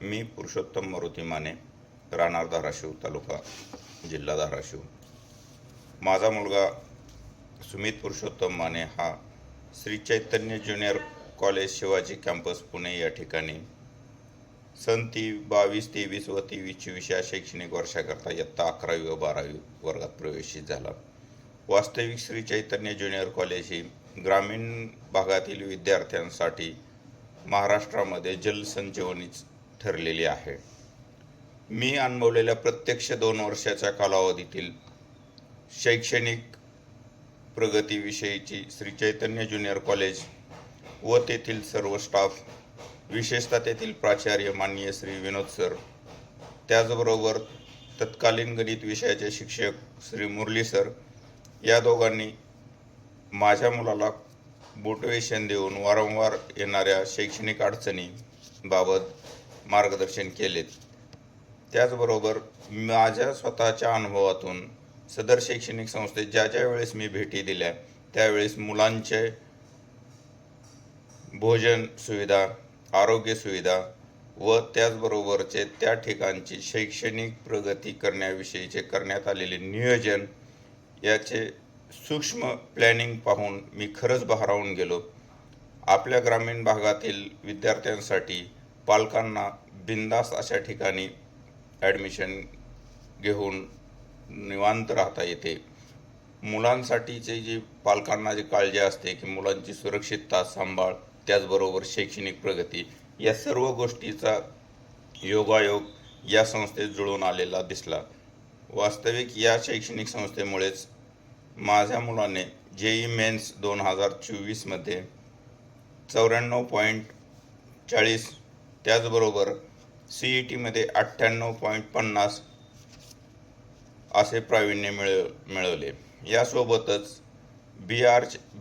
मी पुरुषोत्तम मारुती माने, राहणार धाराशिव, तालुका जिल्हा धाराशिव. माझा मुलगा सुमित पुरुषोत्तम माने हा Shri Chaitanya junior college Shivaji campus Pune या ठिकाणी सन 22-23 व 23-24 या शैक्षणिक वर्षाकरता इयत्ता 11वी व 12वी वर्गात प्रवेशित झाला. वास्तविक श्री चैतन्य ज्युनियर कॉलेज ही ग्रामीण भागातील विद्यार्थ्यांसाठी महाराष्ट्रामध्ये जलसंजीवनीच ठरलेली आहे. मी अनुभवलेल्या प्रत्यक्ष 2 वर्षाच्या कालावधीतील शैक्षणिक प्रगतीविषयीची श्री चैतन्य ज्युनियर कॉलेज व तेथील सर्व स्टाफ, विशेषतः तेथील प्राचार्य माननीय श्री विनोद सर, त्याचबरोबर तत्कालीन गणित विषयाचे शिक्षक श्री मुरली सर, या दोघांनी माझ्या मुलाला मोटिवेशन देऊन वारंवार येणाऱ्या शैक्षणिक अडचणीबाबत मार्गदर्शन केलेत. त्याचबरोबर माझ्या स्वतःच्या अनुभवातून सदर शैक्षणिक संस्थेत ज्या वेळेस मी भेटी दिल्या त्यावेळेस मुलांचे भोजन सुविधा, आरोग्य सुविधा व त्याचबरोबरचे त्या ठिकाणची शैक्षणिक प्रगती करण्याविषयीचे करण्यात आलेले नियोजन याचे सूक्ष्म प्लॅनिंग पाहून मी खरंच भारावून गेलो. आपल्या ग्रामीण भागातील विद्यार्थ्यांसाठी पालकांना बिनधास्त अशा ठिकाणी ॲडमिशन घेऊन निवांत राहता येते. मुलांसाठीचे जी पालकांना जी काळजी असते की मुलांची सुरक्षितता, सांभाळ, त्याचबरोबर शैक्षणिक प्रगती या सर्व गोष्टीचा योगायोग या संस्थेत जुळून आलेला दिसला. वास्तविक या शैक्षणिक संस्थेमुळेच माझ्या मुलाने JEE मेन्स 2024 मध्ये 94.40, त्याचबरोबर CET मध्ये 98.50 असे प्रावीण्य मिळवले. यासोबतच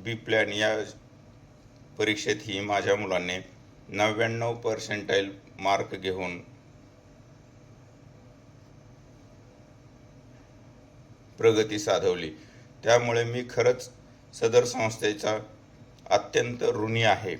बी प्लॅन या परीक्षेतही माझ्या मुलाने 99% मार्क घेऊन प्रगती साधवली. त्यामुळे मी खरंच सदर संस्थेचा अत्यंत ऋणी आहे.